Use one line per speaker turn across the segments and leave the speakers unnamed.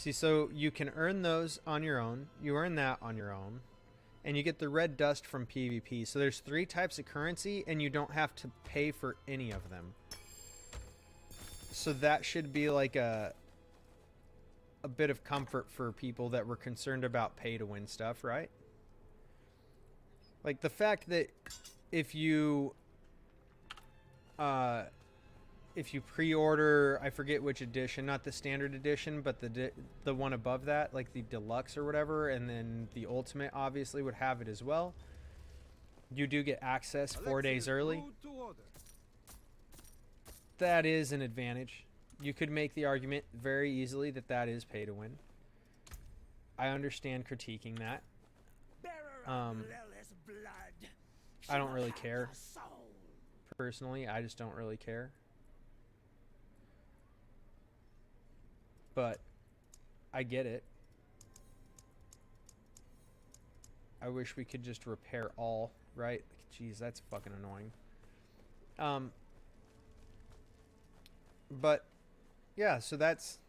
See, so you can earn those on your own. You earn that on your own. And you get the red dust from PvP. So there's 3 types of currency, and you don't have to pay for any of them. So that should be like a bit of comfort for people that were concerned about pay-to-win stuff, right? Like the fact that if you pre-order, I forget which edition, not the standard edition, but the one above that, like the deluxe or whatever, and then the ultimate obviously would have it as well. You do get access 4 days early. That is an advantage. You could make the argument very easily that that is pay to win. I understand critiquing that. I don't really care. Personally, I just don't really care. But I get it. I wish we could just repair all, right? Jeez, that's fucking annoying. But yeah, so that's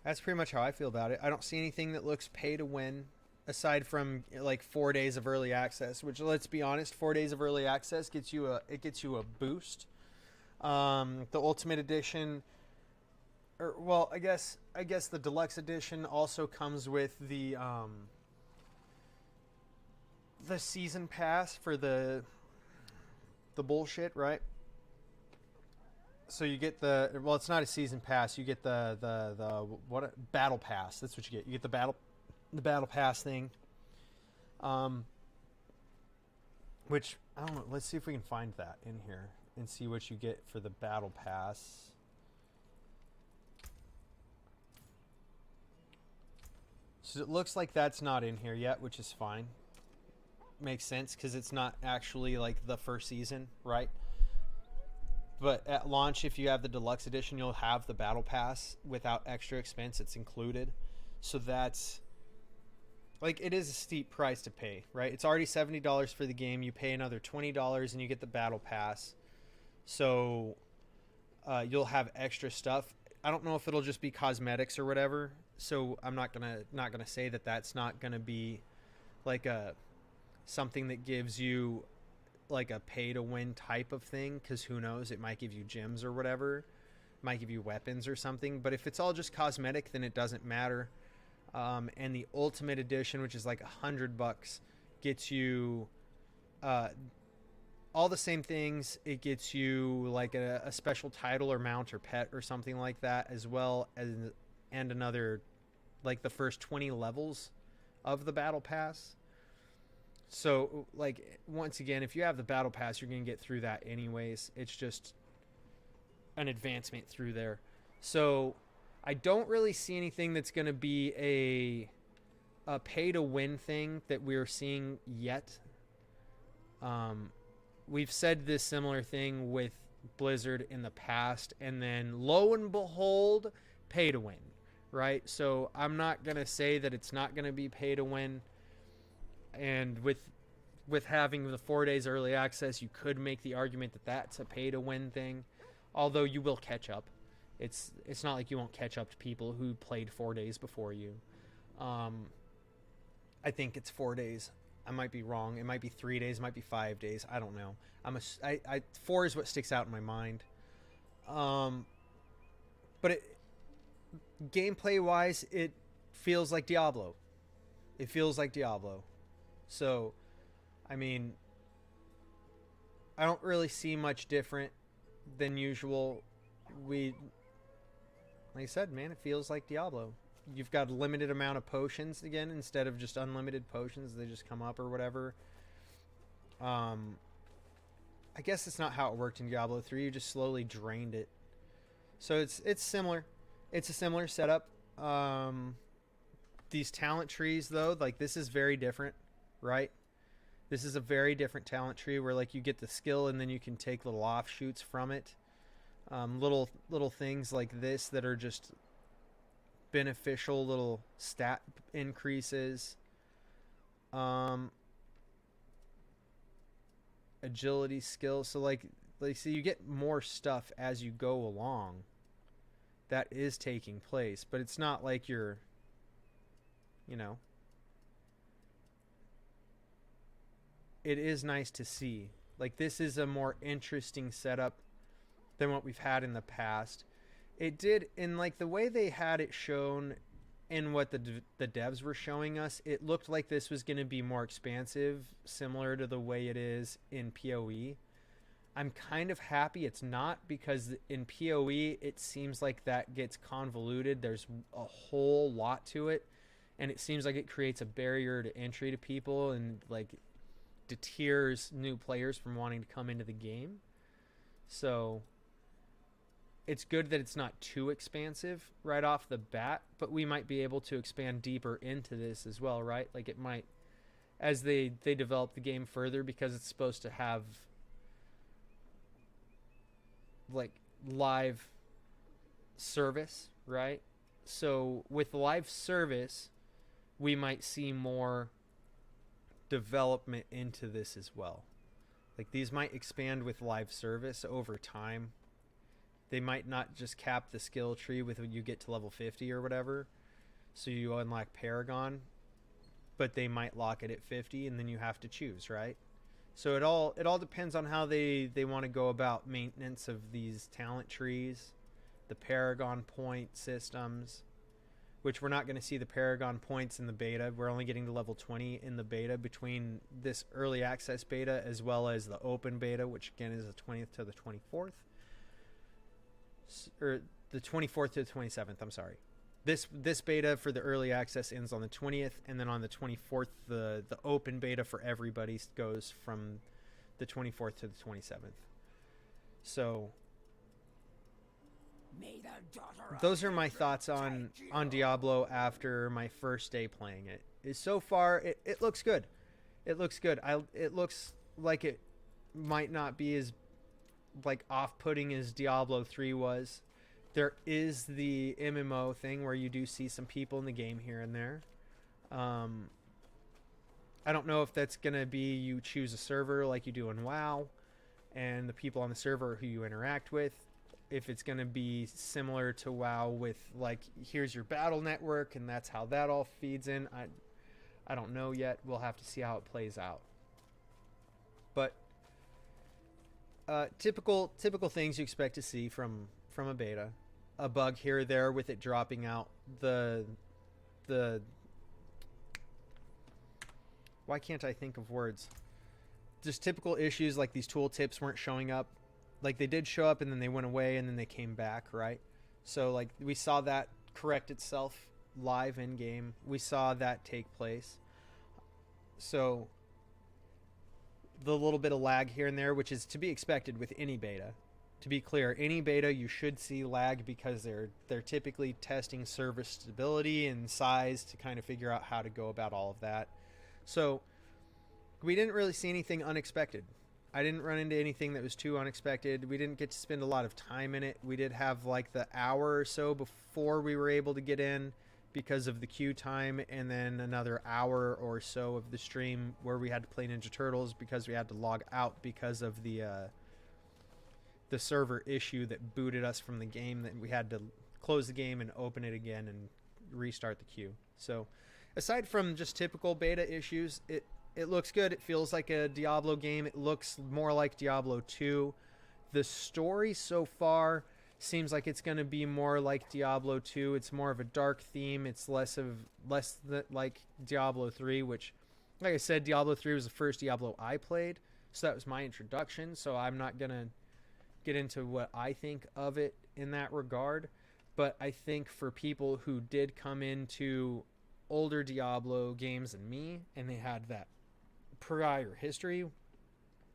pretty much how I feel about it. I don't see anything that looks pay to win aside from like 4 days of early access, which, let's be honest, 4 days of early access gets you a boost. The ultimate edition, or well, I guess the deluxe edition also comes with the season pass for the bullshit, right? So you get well, it's not a season pass. You get the what, battle pass. That's what you get. You get the battle pass thing. Which I don't know. Let's see if we can find that in here and see what you get for the battle pass. So it looks like that's not in here yet, which is fine. Makes sense because it's not actually like the first season, right? But at launch, if you have the deluxe edition, you'll have the battle pass without extra expense. It's included. So that's like, it is a steep price to pay, right? It's already $70 for the game. You pay another $20 and you get the battle pass. So you'll have extra stuff. I don't know if it'll just be cosmetics or whatever. So I'm not gonna say that that's not gonna be like something that gives you like a pay to win type of thing, because who knows, it might give you gems or whatever, it might give you weapons or something. But if it's all just cosmetic, then it doesn't matter. And the ultimate edition, which is like $100, gets you all the same things. It gets you like a special title or mount or pet or something like that, as well as and another, like the first 20 levels of the battle pass. So, like, once again, if you have the battle pass, you're going to get through that anyways. It's just an advancement through there. So, I don't really see anything that's going to be a pay-to-win thing that we're seeing yet. We've said this similar thing with Blizzard in the past, and then lo and behold, pay-to-win, right? So, I'm not going to say that it's not going to be pay-to-win. And with having the 4 days early access, you could make the argument that that's a pay to win thing, although you will catch up. It's not like you won't catch up to people who played 4 days before you. I think it's 4 days. I might be wrong. It might be 3 days. It might be 5 days. I don't know. 4 is what sticks out in my mind. But gameplay wise, it feels like Diablo. It feels like Diablo. So, I mean, I don't really see much different than usual. Like I said, man, it feels like Diablo. You've got a limited amount of potions again, instead of just unlimited potions. They just come up or whatever. I guess it's not how it worked in Diablo 3. You just slowly drained it. So it's similar. It's a similar setup. These talent trees, though, like, this is very different. Right? This is a very different talent tree where, like, you get the skill and then you can take little offshoots from it. Little things like this that are just beneficial little stat increases. Agility skill. So like so you get more stuff as you go along. that is taking place, but it's not like you're, you know, it is nice to see. Like, this is a more interesting setup than what we've had in the past. It did, in like the way they had it shown and what the devs were showing us, it looked like this was going to be more expansive, similar to the way it is in PoE. I'm kind of happy it's not, because in PoE it seems like that gets convoluted. There's a whole lot to it, and it seems like it creates a barrier to entry to people and like deters new players from wanting to come into the game. So it's good that it's not too expansive right off the bat, but we might be able to expand deeper into this as well, right? Like, it might, as they develop the game further, because it's supposed to have like live service, right? So with live service, we might see more development into this as well. Like, these might expand with live service over time. They might not just cap the skill tree with when you get to level 50 or whatever, so you unlock Paragon, but they might lock it at 50 and then you have to choose, right? So it all depends on how they want to go about maintenance of these talent trees, the Paragon point systems, which we're not going to see the Paragon points in the beta. We're only getting to level 20 in the beta between this early access beta as well as the open beta, which again is the 20th to the 24th. Or the 24th to the 27th, I'm sorry. This beta for the early access ends on the 20th, and then on the 24th, the open beta for everybody goes from the 24th to the 27th. So those are my thoughts on Diablo after my first day playing it. So far, it looks good. It looks good. It looks like it might not be as like off-putting as Diablo 3 was. There is the MMO thing where you do see some people in the game here and there. I don't know if that's going to be you choose a server like you do in WoW, and the people on the server who you interact with. If it's going to be similar to WoW with, like, here's your battle network, and that's how that all feeds in. I don't know yet. We'll have to see how it plays out. But typical things you expect to see from a beta. A bug here or there with it dropping out the why can't I think of words? Just typical issues like these tooltips weren't showing up. Like, they did show up and then they went away and then they came back, right? So like we saw that correct itself live in game. We saw that take place. So the little bit of lag here and there, which is to be expected with any beta. To be clear, any beta you should see lag, because they're typically testing server stability and size to kind of figure out how to go about all of that. So we didn't really see anything unexpected. I didn't run into anything that was too unexpected. We didn't get to spend a lot of time in it. We did have like the hour or so before we were able to get in because of the queue time, and then another hour or so of the stream where we had to play Ninja Turtles because we had to log out because of the server issue that booted us from the game. That we had to close the game and open it again and restart the queue. So aside from just typical beta issues, it looks good. It feels like a Diablo game. It looks more like Diablo 2. The story so far seems like it's going to be more like Diablo 2. It's more of a dark theme. It's less like Diablo 3, which, like I said, Diablo 3 was the first Diablo I played, so that was my introduction. So I'm not going to get into what I think of it in that regard. But I think for people who did come into older Diablo games than me, and they had that prior history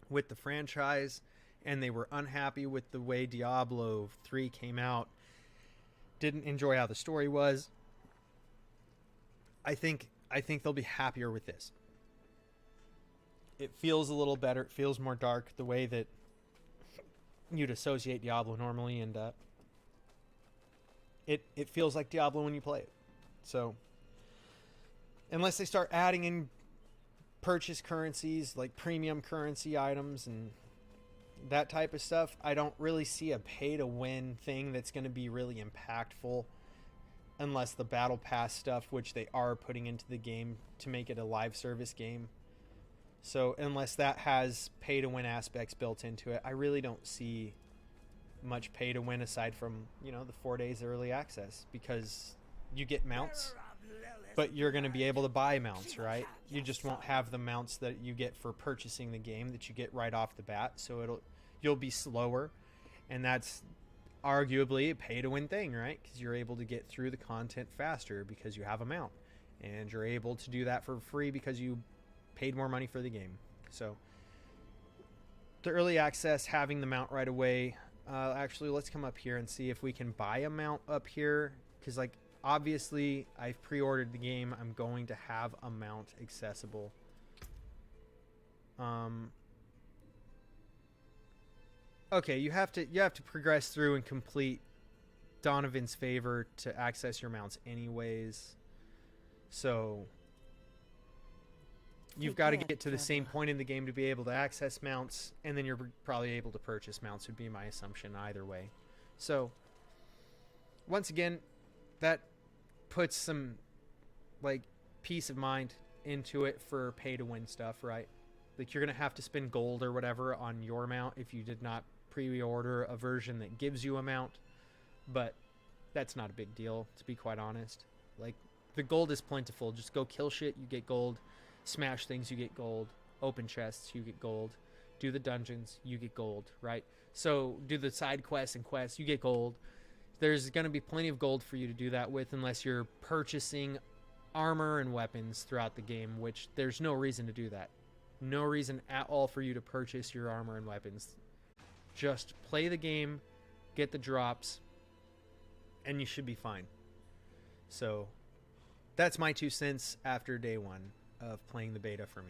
with the franchise, and they were unhappy with the way Diablo 3 came out, didn't enjoy how the story was, I think they'll be happier with this. It feels a little better. It feels more dark, the way that you'd associate Diablo normally, and it feels like Diablo when you play it. So unless they start adding in purchase currencies like premium currency items and that type of stuff, I don't really see a pay to win thing that's going to be really impactful unless the battle pass stuff, which they are putting into the game to make it a live service game. So unless that has pay to win aspects built into it, I really don't see much pay to win aside from, you know, the 4 days early access, because you get mounts, but you're going to be able to buy mounts, right? You just won't have the mounts that you get for purchasing the game that you get right off the bat. So you'll be slower, and that's arguably a pay to win thing, right? Because you're able to get through the content faster because you have a mount, and you're able to do that for free because you paid more money for the game. So the early access, having the mount right away. Actually, let's come up here and see if we can buy a mount up here, because like obviously I've pre-ordered the game. I'm going to have a mount accessible. Okay, you have to progress through and complete Donovan's favor to access your mounts anyways. So you've got to get to the same point in the game to be able to access mounts, and then you're probably able to purchase mounts, would be my assumption either way. So once again, that puts some like peace of mind into it for pay to win stuff, right? Like you're going to have to spend gold or whatever on your mount if you did not pre-order a version that gives you a mount, but that's not a big deal, to be quite honest. Like the gold is plentiful. Just go kill shit, you get gold. Smash things, you get gold. Open chests, you get gold. Do the dungeons, you get gold, right? So do the side quests and quests, you get gold. There's going to be plenty of gold for you to do that with, unless you're purchasing armor and weapons throughout the game, which there's no reason to do that. No reason at all for you to purchase your armor and weapons. Just play the game, get the drops, and you should be fine. So that's my 2 cents after day 1 of playing the beta for me.